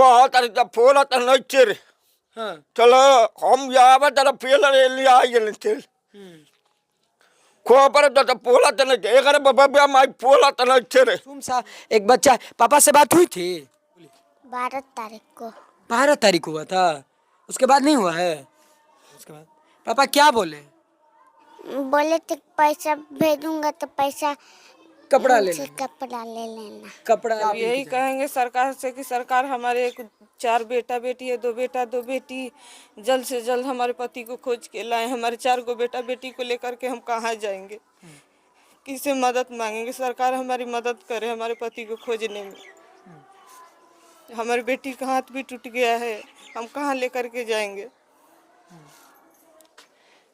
कहता रही फोला तो नहीं चेरे हाँ। चलो हम यहाँ तेरा पेल ले आई तेल खो पर तो पोला तो नहीं एक बाबा माई पोला तो नहीं चेरे तुम सा एक बच्चा है, पापा से बात हुई थी 12 तारीख को। 12 तारीख को हुआ था, उसके बाद नहीं हुआ है। उसके बाद पापा क्या बोले? बोले थे पैसा भेजूंगा तो पैसा कपड़ा ले से लेना। कपड़ा ले लेना। कपड़ा अब यही कहेंगे सरकार से कि सरकार हमारे एक 4 बेटा बेटी है, 2 बेटा 2 बेटी, जल्द से जल्द हमारे पति को खोज के लाए। हमारे 4 गो बेटा बेटी को लेकर के हम कहाँ जाएंगे, किससे मदद मांगेंगे? सरकार हमारी मदद करे हमारे पति को खोजने में। हमारी बेटी का हाथ भी टूट गया है, हम कहाँ लेकर के जाएंगे?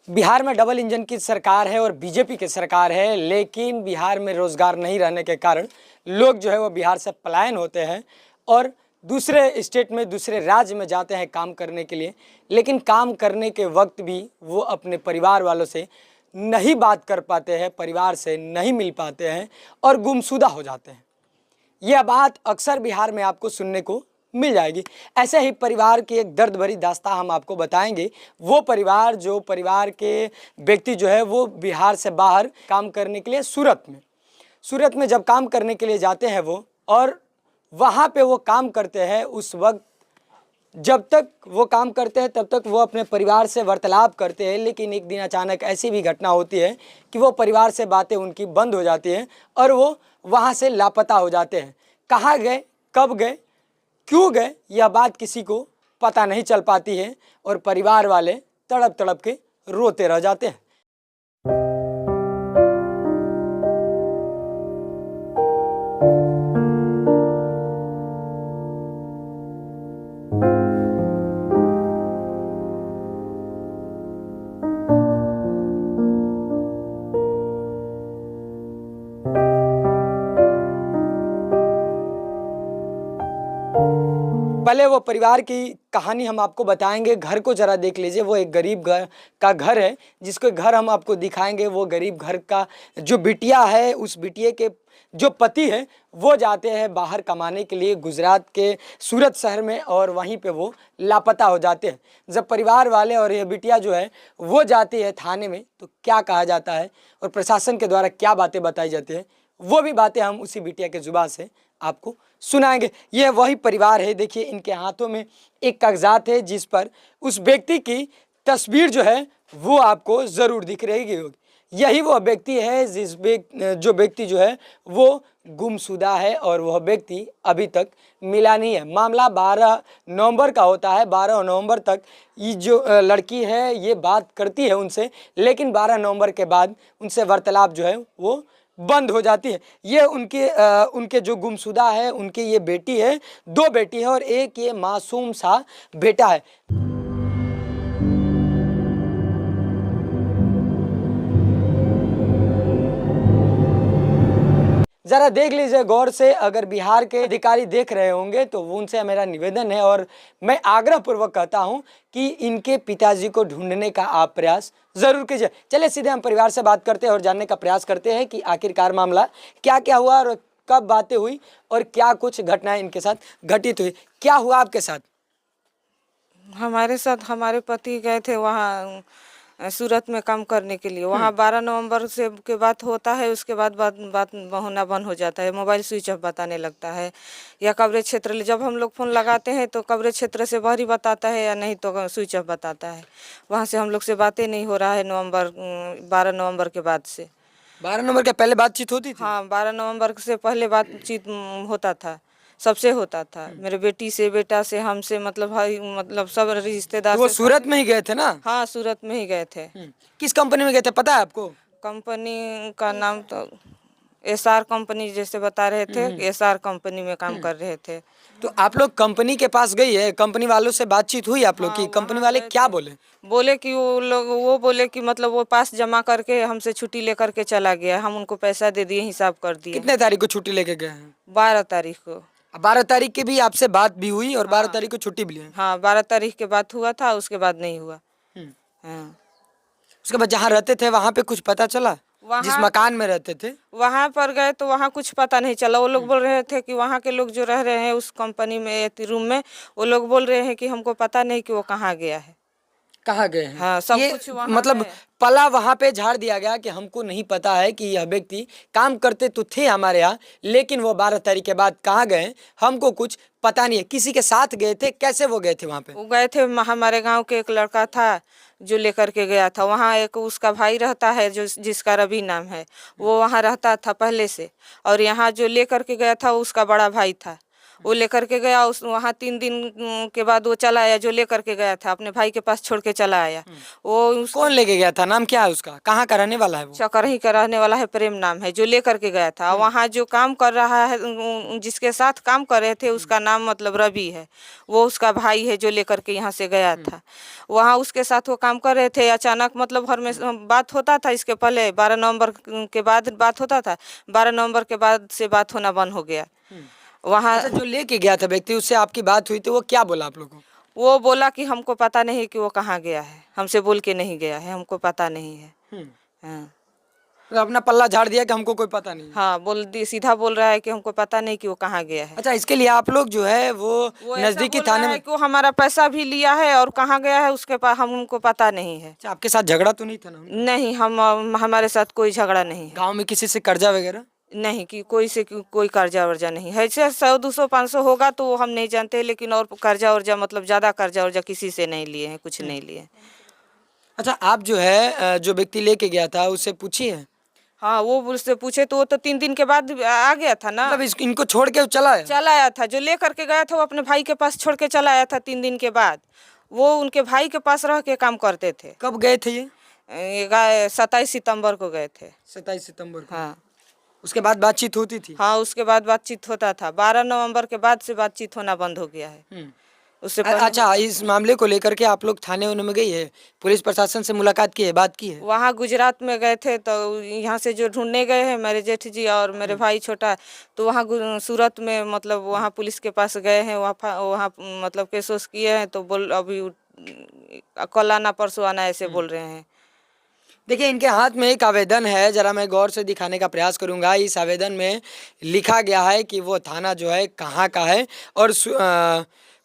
बिहार में डबल इंजन की सरकार है और बीजेपी की सरकार है, लेकिन बिहार में रोजगार नहीं रहने के कारण लोग जो है वो बिहार से पलायन होते हैं और दूसरे स्टेट में, दूसरे राज्य में जाते हैं काम करने के लिए। लेकिन काम करने के वक्त भी वो अपने परिवार वालों से नहीं बात कर पाते हैं, परिवार से नहीं मिल पाते हैं और गुमशुदा हो जाते हैं। यह बात अक्सर बिहार में आपको सुनने को मिल जाएगी। ऐसे ही परिवार की एक दर्द भरी दास्तां हम आपको बताएंगे। वो परिवार, जो परिवार के व्यक्ति जो है वो बिहार से बाहर काम करने के लिए सूरत में जब काम करने के लिए जाते हैं वो, और वहाँ पे वो काम करते हैं, उस वक्त जब तक वो काम करते हैं तब तक वो अपने परिवार से वार्तालाप करते हैं। लेकिन एक दिन अचानक ऐसी भी घटना होती है कि वो परिवार से बातें उनकी बंद हो जाती हैं और वो वहाँ से लापता हो जाते हैं। कहाँ गए, कब गए, क्यों गए, यह बात किसी को पता नहीं चल पाती है और परिवार वाले तड़प तड़प के रोते रह जाते हैं। पहले वो परिवार की कहानी हम आपको बताएंगे। घर को जरा देख लीजिए, वो एक गरीब घर का घर है, जिसको घर हम आपको दिखाएंगे। वो गरीब घर का जो बिटिया है, उस बिटिया के जो पति है वो जाते हैं बाहर कमाने के लिए गुजरात के सूरत शहर में, और वहीं पे वो लापता हो जाते हैं। जब परिवार वाले और ये बिटिया जो है वो जाती है थाने में, तो क्या कहा जाता है और प्रशासन के द्वारा क्या बातें बताई जाती है, वो भी बातें हम उसी बिटिया के जुबान से आपको सुनाएंगे। यह वही परिवार है। देखिए, इनके हाथों में एक कागजात है जिस पर उस व्यक्ति की तस्वीर जो है वो आपको ज़रूर दिख रही होगी। यही वो व्यक्ति है जो व्यक्ति जो है वो गुमशुदा है और वह व्यक्ति अभी तक मिला नहीं है। मामला 12 नवंबर का होता है। 12 नवंबर तक ये जो लड़की है ये बात करती है उनसे, लेकिन 12 नवंबर के बाद उनसे वार्तालाप जो है वो बंद हो जाती है। ये उनके जो गुमशुदा है उनकी ये बेटी है, 2 बेटी है और एक ये मासूम सा बेटा है। जरा देख लीजिए गौर से, अगर बिहार के अधिकारी देख रहे होंगे तो वो उनसे मेरा निवेदन है और मैं आग्रह पूर्वक कहता हूं कि इनके पिताजी को ढूंढने का आप प्रयास जरूर कीजिए। चलिए सीधे हम परिवार से बात करते हैं और जानने का प्रयास करते हैं कि आखिरकार मामला क्या क्या हुआ और कब बातें हुई और क्या कुछ घटनाएं इनके साथ घटित हुई। क्या हुआ आपके साथ? हमारे साथ हमारे पति गए थे वहाँ सूरत में काम करने के लिए। वहाँ 12 नवंबर से के बाद होता है, उसके बाद बात होना बंद हो जाता है। मोबाइल स्विच ऑफ बताने लगता है, या कवरेज क्षेत्र जब हम लोग फ़ोन लगाते हैं तो कवरेज क्षेत्र से बाहर ही बताता है, या नहीं तो स्विच ऑफ बताता है। वहाँ से हम लोग से बातें नहीं हो रहा है 12 नवंबर के बाद से। 12 नवंबर के पहले बातचीत होती थी? हाँ, 12 नवंबर से पहले बातचीत होता था, सबसे होता था। मेरे बेटी से, बेटा से, हमसे, मतलब भाई, मतलब सब रिश्तेदार। तो वो सूरत में ही गए थे ना? हाँ, सूरत में ही गए थे। किस कंपनी में गए थे पता है आपको? कंपनी का नाम तो एसआर कंपनी जैसे बता रहे थे, एसआर कंपनी में काम कर रहे थे। तो आप लोग कंपनी के पास गई है, कंपनी वालों से बातचीत हुई आप लोग की? कंपनी वाले क्या बोले? बोले कि वो बोले कि मतलब वो पास जमा करके हमसे छुट्टी लेकर के चला गया। हम उनको पैसा दे दिए, हिसाब कर दिए। कितने तारीख को छुट्टी लेके गए हैं? 12 तारीख को। 12 तारीख की भी आपसे बात भी हुई और 12 तारीख को छुट्टी भी ली? हाँ, 12 तारीख के बाद हुआ था, उसके बाद नहीं हुआ। हाँ, उसके बाद जहाँ रहते थे वहाँ पे कुछ पता चला? जिस मकान में रहते थे? वहाँ पर गए तो वहाँ कुछ पता नहीं चला। वो लोग बोल रहे थे कि वहाँ के लोग जो रह रहे हैं उस कंपनी में रूम में, वो लोग बोल रहे हैं कि हमको पता नहीं कि वो कहाँ गया है। कहाँ गए हैं? हाँ, सब ये कुछ वहाँ मतलब है। पला वहां पे झाड़ दिया गया कि हमको नहीं पता है कि यह व्यक्ति काम करते तो थे हमारे यहाँ, लेकिन वो 12 तारीख के बाद कहाँ गए हमको कुछ पता नहीं है। किसी के साथ गए थे? कैसे वो गए थे वहां पे? वो गए थे, हमारे गांव के एक लड़का था जो लेकर के गया था। वहाँ एक उसका भाई रहता है जो जिसका रवि नाम है, वो वहाँ रहता था पहले से। और यहाँ जो लेकर के गया था उसका बड़ा भाई था, वो लेकर के गया। उस वहाँ 3 दिन के बाद वो चला आया, जो लेकर के गया था अपने भाई के पास छोड़ के चला आया। वो कौन लेके गया था? नाम क्या है उसका? कहाँ का रहने वाला है वो? चकरही का रहने वाला है, प्रेम नाम है, जो लेकर के गया था। वहाँ जो काम कर रहा है, जिसके साथ काम कर रहे थे, उसका नाम मतलब रवि है। वो उसका भाई है जो लेकर के यहाँ से गया था। वहाँ उसके साथ वो काम कर रहे थे। अचानक मतलब घर में बात होता था, इसके पहले 12 नवंबर के बाद बात होता था। 12 नवंबर के बाद से बात होना बंद हो गया। वहाँ अच्छा, जो लेके गया था व्यक्ति, उससे आपकी बात हुई तो वो क्या बोला आप लोगों को? वो बोला कि हमको पता नहीं कि वो कहाँ गया है, हमसे बोल के नहीं गया है, हमको पता नहीं है। हाँ, तो अपना पल्ला झाड़ दिया कि हमको कोई पता नहीं है। हाँ, सीधा बोल रहा है कि हमको पता नहीं कि वो कहाँ गया है। अच्छा, इसके लिए आप लोग जो है वो ऐसा नजदीकी बोल रहा थाने है में? कि वो हमारा पैसा भी लिया है और कहाँ गया है उसके पास हमको पता नहीं है। अच्छा, आपके साथ झगड़ा तो नहीं था ना? नहीं, हमारे साथ कोई झगड़ा नहीं है। गांव में किसी से कर्जा वगैरह? नहीं, कि कोई कर्जा वर्जा नहीं है। ऐसे 100 200 500 होगा तो वो हम नहीं जानते, लेकिन और कर्जा वर्जा मतलब ज्यादा कर्जा वर्जा किसी से नहीं लिए हैं, कुछ नहीं लिए हैं। अच्छा, आप जो है जो व्यक्ति लेके गया था उससे पूछी है? हाँ, वो उससे पूछे तो वो तो 3 दिन के बाद आ गया था ना। मतलब इनको छोड़ के वो चला है? चला आया था, जो लेकर के गया था वो अपने भाई के पास छोड़ के चला आया था 3 दिन के बाद। वो उनके भाई के पास रह के काम करते थे। कब गए थे ये? 27 सितंबर को गए थे। 27 सितंबर को। हाँ उसके बाद बातचीत होती थी? हाँ, उसके बाद बातचीत होता था। 12 नवंबर के बाद से बातचीत होना बंद हो गया है। उससे अच्छा, इस मामले को लेकर के आप लोग थाने उन में गई है? पुलिस प्रशासन से मुलाकात की है, बात की है? वहाँ गुजरात में गए थे तो यहाँ से जो ढूंढने गए हैं मेरे जेठ जी और मेरे भाई छोटा, तो वहाँ सूरत में मतलब वहाँ पुलिस के पास गए हैं। वहाँ मतलब केस वेस किए हैं, तो बोल अभी कल आना परसों आना ऐसे बोल रहे हैं। देखिए, इनके हाथ में एक आवेदन है, जरा मैं गौर से दिखाने का प्रयास करूंगा। इस आवेदन में लिखा गया है कि वो थाना जो है कहाँ का है, और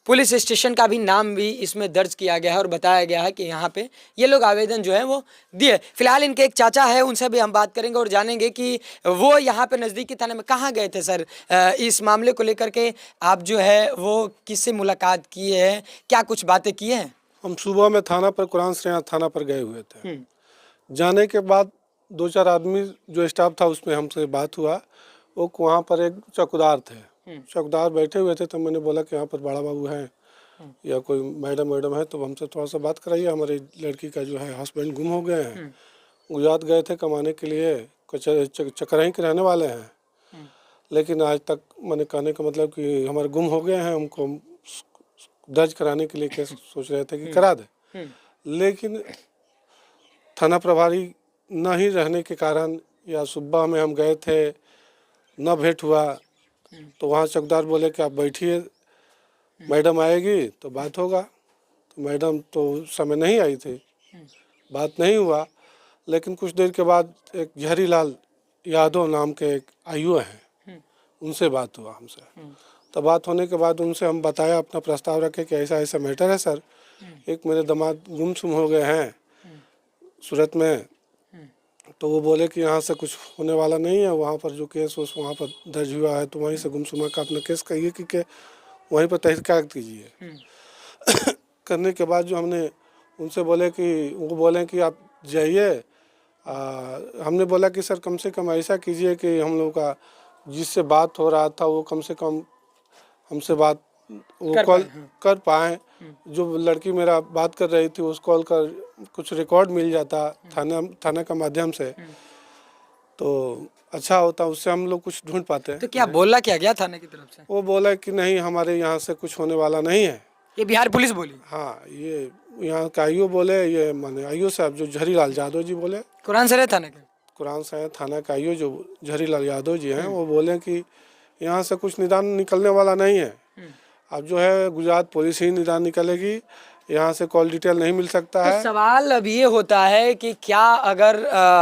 पुलिस स्टेशन का भी नाम भी इसमें दर्ज किया गया है और बताया गया है कि यहाँ पे ये लोग आवेदन जो है वो दिए। फिलहाल इनके एक चाचा है, उनसे भी हम बात करेंगे और जानेंगे कि वो यहाँ पे नज़दीकी थाने में कहाँ गए थे। सर, इस मामले को लेकर के आप जो है वो किससे मुलाकात की है, क्या कुछ बातें की हैं? हम सुबह में थाना पर कुरान श्रेणी थाना पर गए हुए थे। जाने के बाद 2-4 आदमी जो स्टाफ था उसमें हमसे बात हुआ। वो वहाँ पर एक चौकीदार थे, चौकीदार बैठे हुए थे। तो मैंने बोला कि यहाँ पर बड़ा बाबू हैं या कोई मैडम है तो हमसे थोड़ा सा बात कराइए, हमारी लड़की का जो है हस्बैंड गुम हो गए हैं, गुजरात गए थे कमाने के लिए, चकरही के रहने वाले हैं, लेकिन आज तक मैंने कहने का मतलब कि हमारे गुम हो गए हैं। हमको दर्ज कराने के लिए केस सोच रहे थे कि करा दे, लेकिन थाना प्रभारी न ही रहने के कारण या सुबह में हम गए थे न भेंट हुआ, तो वहाँ चौकीदार बोले कि आप बैठिए, मैडम आएगी तो बात होगा। तो मैडम तो उस समय नहीं आई थी, बात नहीं हुआ। लेकिन कुछ देर के बाद एक जहरीलाल यादव नाम के एक आयु हैं, उनसे बात हुआ हमसे। तो बात होने के बाद उनसे हम बताया, अपना प्रस्ताव रखे कि ऐसा ऐसा मैटर है सर, एक मेरे दामाद गुमसुम हो गए हैं सूरत में। तो वो बोले कि यहाँ से कुछ होने वाला नहीं है, वहाँ पर जो केस वहाँ पर दर्ज हुआ है तो वहीं से गुमसुमा का अपना केस कहिए कि वहीं पर तहकीकात कीजिए। करने के बाद जो हमने उनसे बोले कि वो बोले कि आप जाइए। हमने बोला कि सर कम से कम ऐसा कीजिए कि हम लोग का जिससे बात हो रहा था वो कम से कम हमसे बात वो कॉल कर पाएँ। जो लड़की मेरा बात कर रही थी उस कॉल का कुछ रिकॉर्ड मिल जाता थाना का माध्यम से तो अच्छा होता, उससे हम लोग कुछ ढूंढ पाते हैं। तो क्या बोला क्या गया थाने की तरफ से? वो बोला कि नहीं, हमारे यहाँ से कुछ होने वाला नहीं है। ये बिहार पुलिस बोली? हाँ, ये यहाँ का आईओ बोले, ये माने आईओ साहब जो झरीलाल यादव जी बोले, कुरान सरे थाने के? कुरान साहब थाना का आईओ जो झरीलाल यादव जी हैं, वो बोले कि यहाँ से कुछ निदान निकलने वाला नहीं है। अब जो है गुजरात पुलिस ही निदान निकलेगी, यहाँ से कॉल डिटेल नहीं मिल सकता तो है। सवाल अब ये होता है कि क्या अगर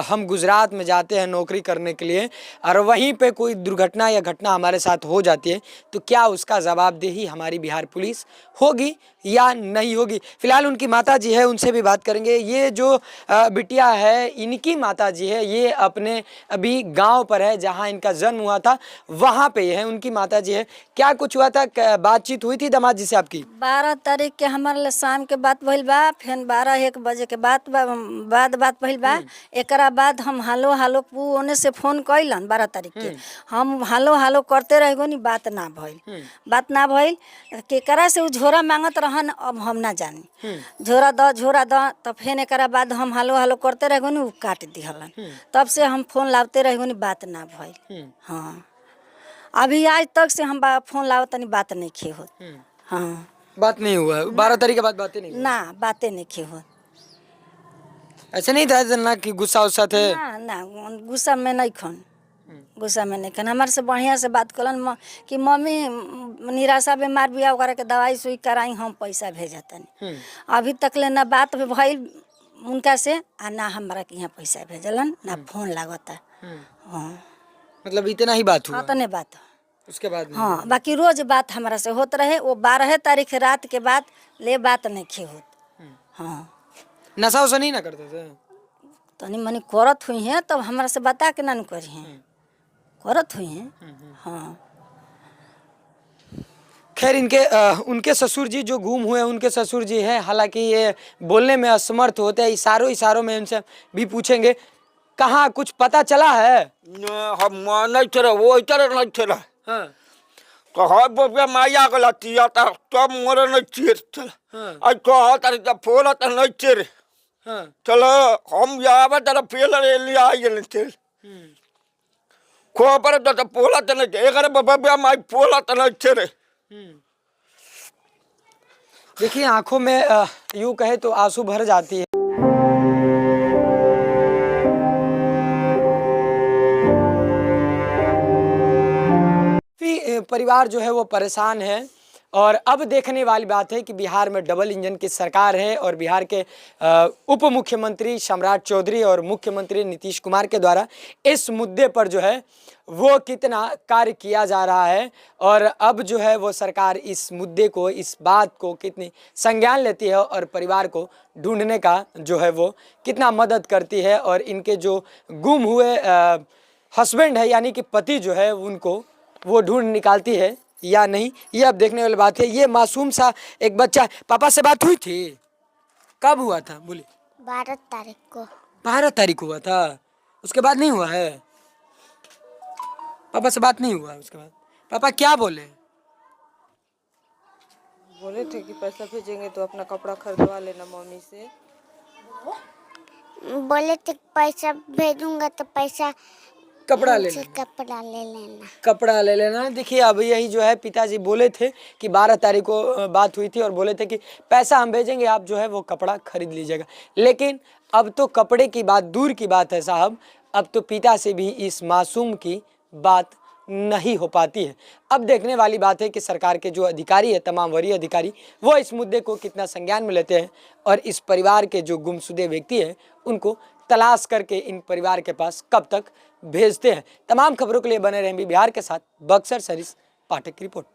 हम गुजरात में जाते हैं नौकरी करने के लिए और वहीं पे कोई दुर्घटना या घटना हमारे साथ हो जाती है तो क्या उसका जवाबदेही हमारी बिहार पुलिस होगी या नहीं होगी। फिलहाल उनकी माता जी है, उनसे भी बात करेंगे। ये जो बिटिया है, इनकी माता जी है, ये अपने अभी गांव पर है जहां इनका जन्म हुआ था, वहां पे है उनकी माता जी है। क्या कुछ हुआ था, बातचीत हुई थी दामाद जी से आपकी? 12 तारीख के हमारे शाम के बात भइल बा, फिर 12-1 बजे के बात भइल बा। एकरा बाद हम हालो हालो ओने से फोन कैलन 12 तारीख के, हम हालो हालो करते रह गनी, बात ना भइल। केकरा से उ झोरा मांगत रहन अब हम ना जानी, झोरा द तब फिर एकरा बाद हम हालो हालो करते रह गनी, उ काट दिहलन। तब से हम फोन लावते रह गनी, बात ना भइल। हाँ, अभी आज तक से हम फोन लावत तनी, बात नहीं खे होत। हाँ, बात नहीं हुआ 12 तारीख के बाद, बातें नहीं हुई? ना, बातें नहीं खे होत। ऐसा नहीं था ना कि गुस्सा उस्सा थे? ना, गुस्सा में नहीं खन, हमारे से बढ़िया से बात कलन कि मम्मी निराशा बीमार बिया, ओकरा के दवाई सुई कराई, हम पैसा भेजतनी। अभी तक ले ना बात भइल उनका से, आ ना हमारा के यहाँ पैसा भेजलन, ना फोन लागता। हाँ, मतलब इतना ही बात हुआ? हाँ, तने बात। उसके बाद नहीं? हाँ, बाकी रोज बात हमारा से होत रहे। वो 12 तारीख रात के बाद ले बात नहीं खे होत। हाँ, नशा वशा नहीं ना करते थे? तनी मनी करत हुई हैं, तब हमारा से बता के ना करी हैं, करत हुई हैं। हाँ, खैर इनके उनके ससुर जी जो गुम हुए, उनके ससुर जी हैं, हालांकि ये बोलने में असमर्थ होते हैं। इशारों में उनसे भी पूछेंगे, कहाँ कुछ पता चला है? हम नहीं चले, वो इधर नहीं चला। हाँ, तो हर बोलिया माया को लाती आता, तब मोर नहीं चीर चल। आज को हाल तारीख का फोन आता नहीं चीर। हाँ, चलो हम यहाँ पर तेरा पेल ले आई नहीं चीर। को पर तो पोला तो नहीं, एक अरे बाबा माई पोला तो नहीं चीर। देखिए आंखों में यूं कहे तो आंसू भर जाती है। परिवार जो है वो परेशान है और अब देखने वाली बात है कि बिहार में डबल इंजन की सरकार है और बिहार के उप मुख्यमंत्री सम्राट चौधरी और मुख्यमंत्री नीतीश कुमार के द्वारा इस मुद्दे पर जो है वो कितना कार्य किया जा रहा है और अब जो है वो सरकार इस मुद्दे को, इस बात को कितनी संज्ञान लेती है और परिवार को ढूंढने का जो है वो कितना मदद करती है और इनके जो गुम हुए हस्बैंड है यानी कि पति जो है उनको वो ढूंढ निकालती है या नहीं, ये अब देखने वाली बात है। ये मासूम सा एक बच्चा, पापा से बात हुई थी? कब हुआ था बोली? 12 तारीख को। 12 तारीख हुआ था, उसके बाद नहीं हुआ है? पापा से बात नहीं हुआ उसके बाद? पापा क्या बोले? बोले थे कि पैसा भेजेंगे तो अपना कपड़ा खरीदवा लेना मम्मी से। बोले थे पैसा भेजूंगा तो पैसा कपड़ा ले से लेना। कपड़ा ले लेना। कपड़ा ले लेना। देखिए अब यही जो है पिताजी बोले थे कि 12 तारीख को बात हुई थी और बोले थे कि पैसा हम भेजेंगे, आप जो है वो कपड़ा खरीद लीजिएगा। लेकिन अब तो कपड़े की बात दूर की बात है साहब, अब तो पिता से भी इस मासूम की बात नहीं हो पाती है। अब देखने वाली बात है कि सरकार के जो अधिकारी है, तमाम वरीय अधिकारी, वो इस मुद्दे को कितना संज्ञान में लेते हैं और इस परिवार के जो गुमशुदे व्यक्ति हैं उनको तलाश करके इन परिवार के पास कब तक भेजते हैं। तमाम खबरों के लिए बने रहें बिहार के साथ। बक्सर से हरीश पाठक की रिपोर्ट।